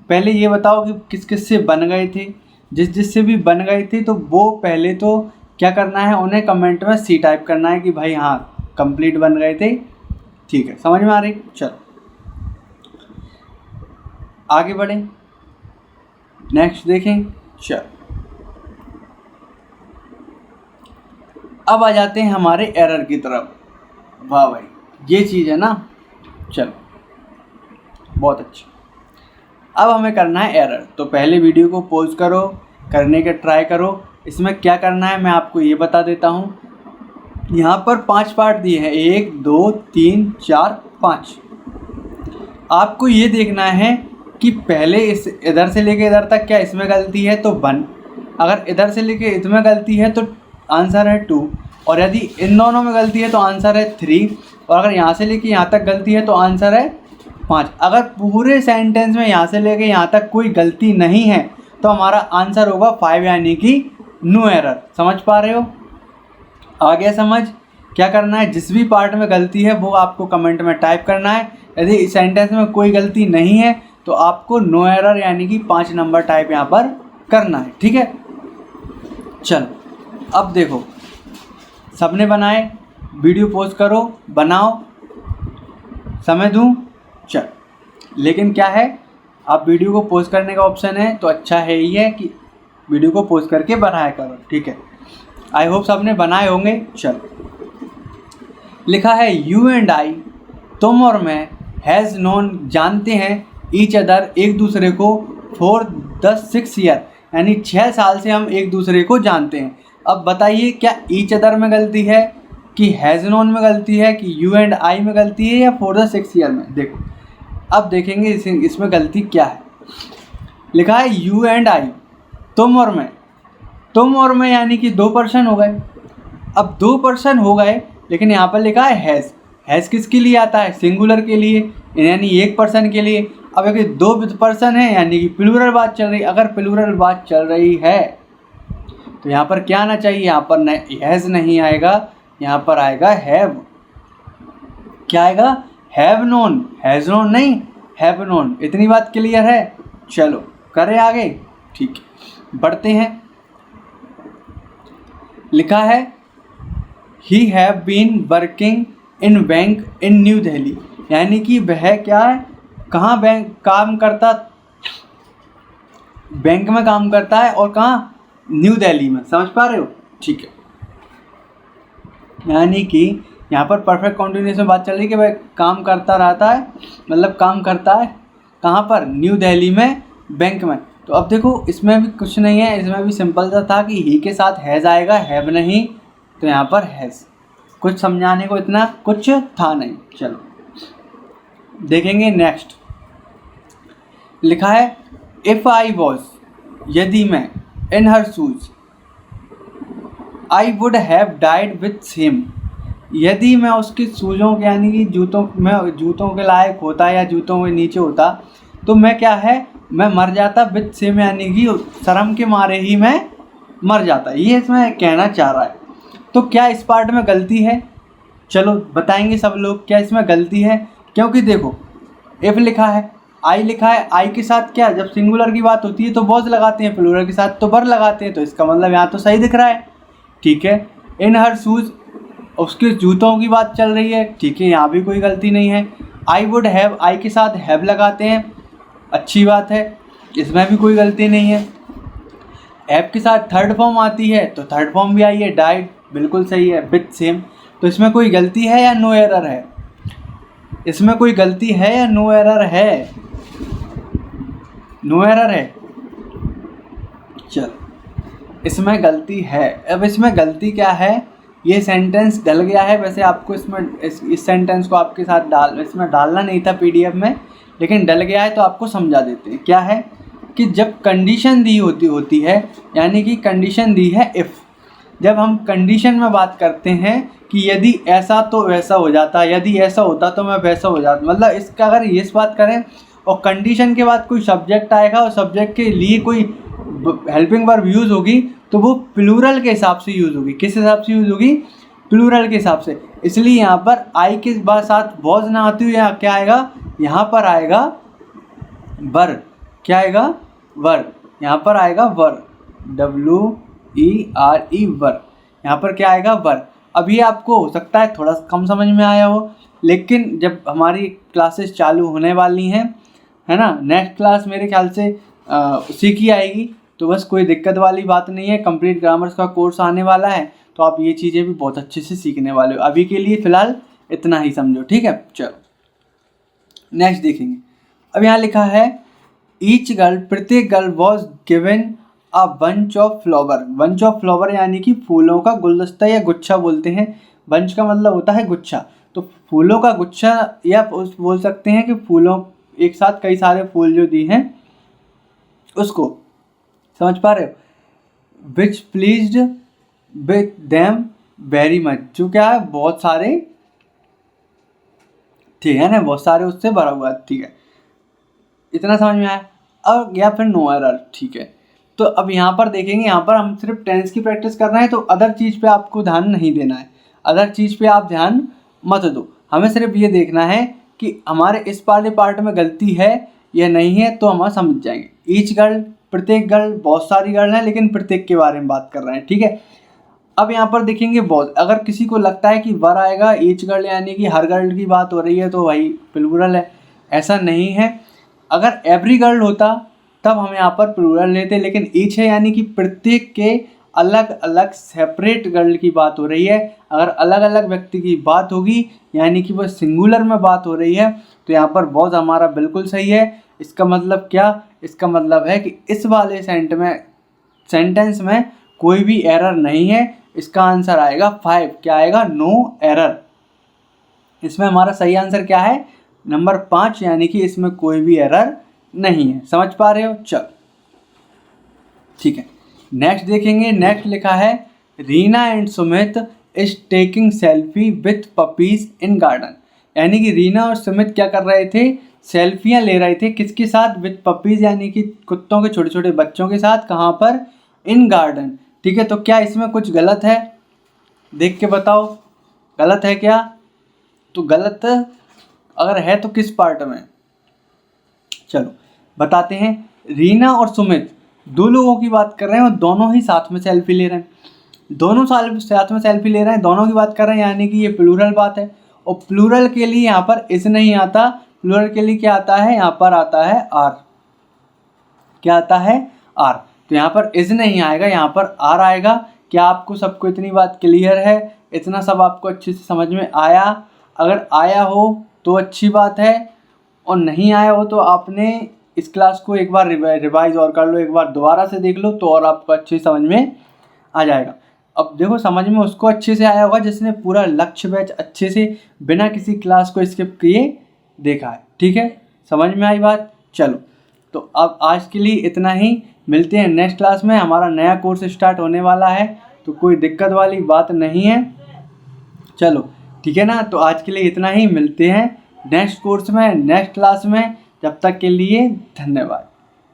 पहले ये बताओ कि किस किस से बन गए थे, जिस से भी बन गए थे, तो वो पहले तो क्या करना है, उन्हें कमेंट में सी टाइप करना है कि भाई हाँ कंप्लीट बन गए थे। ठीक है, समझ में आ रही। चलो आगे बढ़े, नेक्स्ट देखें। चलो अब आ जाते हैं हमारे एरर की तरफ। वाह भाई, ये चीज़ है ना, चलो बहुत अच्छा। अब हमें करना है एरर। तो पहले वीडियो को पॉज करो, करने का ट्राई करो। इसमें क्या करना है मैं आपको ये बता देता हूँ। यहाँ पर 5 पार्ट दिए हैं, 1 2 3 4 5। आपको ये देखना है कि पहले इस इधर से लेके इधर तक क्या इसमें गलती है तो 1, अगर इधर से लेके इसमें गलती है तो आंसर है 2, और यदि इन दोनों में गलती है तो आंसर है 3, और अगर यहाँ से लेके यहाँ तक गलती है तो आंसर है 5। अगर पूरे सेंटेंस में यहाँ से लेके यहाँ तक कोई गलती नहीं है तो हमारा आंसर होगा 5, यानी कि नो एरर। समझ पा रहे हो? आ गया समझ? क्या करना है, जिस भी पार्ट में गलती है वो आपको कमेंट में टाइप करना है। यदि इस सेंटेंस में कोई गलती नहीं है तो आपको नो एरर यानी कि 5 नंबर टाइप यहाँ पर करना है। ठीक है, चलो अब देखो, सबने बनाए, वीडियो पोस्ट करो, बनाओ, समय दूँ? चल, लेकिन क्या है, आप वीडियो को पोस्ट करने का ऑप्शन है तो अच्छा है ही है कि वीडियो को पोस्ट करके बनाया करो। ठीक है, आई होप सबने बनाए होंगे। चलो, लिखा है यू एंड आई, तुम और मैं, हैज़ नोन, जानते हैं, ईच अदर, एक दूसरे को, फॉर द 6 ईयर, यानी 6 साल से हम एक दूसरे को जानते हैं। अब बताइए क्या ईच अदर में गलती है, कि हैज़ नोन में गलती है, कि यू एंड आई में गलती है, या फॉर द 6 ईयर में? देखो अब देखेंगे इसमें गलती क्या है। लिखा है यू एंड आई, तुम और मैं, तुम और मैं यानी कि 2 पर्सन हो गए। अब 2 पर्सन हो गए, लेकिन यहाँ पर लिखा है हैज़। हैज़ किसके लिए आता है? सिंगुलर के लिए, यानी एक पर्सन के लिए। अब अगर 2 पर्सन है यानी कि प्लूरल बात चल रही। अगर प्लूरल बात चल रही है तो यहाँ पर क्या आना चाहिए? यहाँ पर हैज़ नहीं आएगा, यहाँ पर आएगा हैव। क्या आएगा? हैव नोन, हैज़ नोन नहीं, हैव नोन। इतनी बात क्लियर है? चलो करें आगे। ठीक है, बढ़ते हैं। लिखा है he have been working in bank in New Delhi, यानी कि वह क्या है, कहाँ बैंक काम करता, बैंक में काम करता है, और कहाँ? न्यू दिल्ली में। समझ पा रहे हो? ठीक है, यानी कि यहाँ पर परफेक्ट कॉन्टिन्यूस में बात चल रही है कि वह काम करता रहता है, मतलब काम करता है कहाँ पर? न्यू दिल्ली में, बैंक में। तो अब देखो इसमें भी कुछ नहीं है, इसमें भी सिंपल सा था कि ही के साथ हैज़ आएगा, हैव नहीं, तो यहाँ पर हैज़। कुछ समझाने को इतना कुछ था नहीं। चलो देखेंगे नेक्स्ट। लिखा है इफ़ आई वॉज, यदि मैं, in her shoes, I would have died with him, यदि मैं उसके शूज़ों के यानी कि जूतों के लायक होता या जूतों के नीचे होता तो मैं क्या है, मैं मर जाता, विथ हिम यानी कि शर्म के मारे ही मैं मर जाता। ये इसमें कहना चाह रहा है। तो क्या इस पार्ट में गलती है? चलो बताएंगे सब लोग क्या इसमें गलती है। क्योंकि देखो इफ़ लिखा है, आई लिखा है, आई के साथ क्या, जब सिंगुलर की बात होती है तो वॉज लगाते हैं, प्लूरल के साथ तो वर लगाते हैं, तो इसका मतलब यहाँ तो सही दिख रहा है। ठीक है, इन हर शूज़, उसके जूतों की बात चल रही है। ठीक है, यहाँ भी कोई गलती नहीं है। आई वुड हैव, आई के साथ हैव लगाते हैं, अच्छी बात है, इसमें भी कोई गलती नहीं है। हैव के साथ थर्ड फॉर्म आती है तो थर्ड फॉर्म भी आई है, डाइड, बिल्कुल सही है, विथ सेम। तो इसमें कोई गलती है या नो एरर है? इसमें कोई गलती है या नो एरर है? नो एरर है। चल, इसमें गलती है। अब इसमें गलती क्या है, ये सेंटेंस डल गया है। वैसे आपको इसमें इस सेंटेंस को आपके साथ इसमें डालना नहीं था पीडीएफ में, लेकिन डल गया है तो आपको समझा देते हैं। क्या है कि जब कंडीशन दी होती है, यानी कि कंडीशन दी है इफ़, जब हम कंडीशन में बात करते हैं कि यदि ऐसा तो वैसा हो जाता, यदि ऐसा होता तो मैं वैसा हो जाता, मतलब इसका अगर ये बात करें और कंडीशन के बाद कोई सब्जेक्ट आएगा और सब्जेक्ट के लिए कोई हेल्पिंग वर्ब यूज़ होगी तो वो प्लूरल के हिसाब से यूज़ होगी। किस हिसाब से यूज़ होगी? प्लूरल के हिसाब से। इसलिए यहाँ पर आई के बाद साथ वॉज ना आती हुई यहाँ क्या आएगा, यहाँ पर आएगा वर। क्या आएगा? वर। यहाँ पर आएगा वर, WERE, वर। यहाँ पर क्या आएगा? वर। अभी आपको हो सकता है थोड़ा कम समझ में आया हो, लेकिन जब हमारी क्लासेस चालू होने वाली हैं, है ना, नेक्स्ट क्लास मेरे ख्याल से उसी की आएगी, तो बस कोई दिक्कत वाली बात नहीं है। कंप्लीट ग्रामर्स का कोर्स आने वाला है तो आप ये चीज़ें भी बहुत अच्छे से सीखने वाले हो। अभी के लिए फ़िलहाल इतना ही समझो, ठीक है। चलो नेक्स्ट देखेंगे। अब यहाँ लिखा है ईच गर्ल, प्रत्येक girl was given a bunch of flower. Bunch of flower यानी कि फूलों का गुलदस्ता या गुच्छा बोलते हैं। बंच का मतलब होता है गुच्छा, तो फूलों का गुच्छा या बोल सकते हैं कि फूलों एक साथ कई सारे फूल जो दिए हैं उसको। समझ पा रहे हो? Which pleased with them very much, जो क्या है बहुत सारे, ठीक है ना, बहुत सारे उससे भरा हुआ है, ठीक है, इतना समझ में आया। अब या फिर नो एरर, ठीक है। तो अब यहाँ पर देखेंगे, यहाँ पर हम सिर्फ टेंस की प्रैक्टिस कर रहे हैं, तो अदर चीज़ पे आपको ध्यान नहीं देना है, अदर चीज़ पे आप ध्यान मत दो, हमें सिर्फ ये देखना है कि हमारे इस वाले पार्ट में गलती है या नहीं है, तो हम समझ जाएंगे। ईच गर्ल, प्रत्येक गर्ल, बहुत सारी गर्ल हैं लेकिन प्रत्येक के बारे में बात कर रहे हैं, ठीक है। अब यहाँ पर देखेंगे बहुत, अगर किसी को लगता है कि वर आएगा ईच गर्ल यानी कि हर गर्ल की बात हो रही है तो भाई प्लूरल है, ऐसा नहीं है। अगर एवरी गर्ल होता तब हम यहाँ पर प्लूरल लेते, लेकिन ईच है यानी कि प्रत्येक के अलग अलग सेपरेट गर्ल की बात हो रही है। अगर अलग अलग व्यक्ति की बात होगी यानी कि वो सिंगुलर में बात हो रही है, तो यहाँ पर वॉज हमारा बिल्कुल सही है। इसका मतलब क्या, इसका मतलब है कि इस वाले सेंटेंस में कोई भी एरर नहीं है। इसका आंसर आएगा 5, क्या आएगा, नो एरर। इसमें हमारा सही आंसर क्या है, नंबर 5, यानी कि इसमें कोई भी एरर नहीं है। समझ पा रहे हो, चल ठीक है। नेक्स्ट देखेंगे, नेक्स्ट लिखा है Reena and Sumit is taking selfie with puppies in garden, यानी कि रीना और सुमित क्या कर रहे थे, सेल्फियां ले रहे थे, किसके साथ, विथ पपीज यानी कि कुत्तों के छोटे छोटे बच्चों के साथ, कहाँ पर, इन गार्डन, ठीक है। तो क्या इसमें कुछ गलत है, देख के बताओ, गलत है क्या, तो गलत अगर है तो किस पार्ट में, चलो बताते हैं। रीना और सुमित दो लोगों की बात कर रहे हैं और दोनों ही साथ में सेल्फी ले रहे हैं, दोनों साथ में सेल्फी ले रहे हैं, दोनों की बात कर रहे हैं, यानी कि ये प्लूरल बात है। और प्लूरल के लिए यहाँ पर इस नहीं आता, प्लूरल के लिए क्या आता है, यहाँ पर आता है आर, क्या आता है, आर। तो यहाँ पर इज नहीं आएगा, यहाँ पर आर आएगा। क्या आपको सबको इतनी बात क्लियर है, इतना सब आपको अच्छे से समझ में आया? अगर आया हो तो अच्छी बात है, और नहीं आया हो तो आपने इस क्लास को एक बार रिवाइज और कर लो, एक बार दोबारा से देख लो, तो और आपको अच्छे से समझ में आ जाएगा। अब देखो, समझ में उसको अच्छे से आया होगा जिसने पूरा लक्ष्य बैच अच्छे से बिना किसी क्लास को स्किप किए देखा है, ठीक है, समझ में आई बात। चलो, तो अब आज के लिए इतना ही, मिलते हैं नेक्स्ट क्लास में। हमारा नया कोर्स स्टार्ट होने वाला है, तो कोई दिक्कत वाली बात नहीं है, चलो ठीक है ना। तो आज के लिए इतना ही, मिलते हैं नेक्स्ट कोर्स में, नेक्स्ट क्लास में। जब तक के लिए धन्यवाद।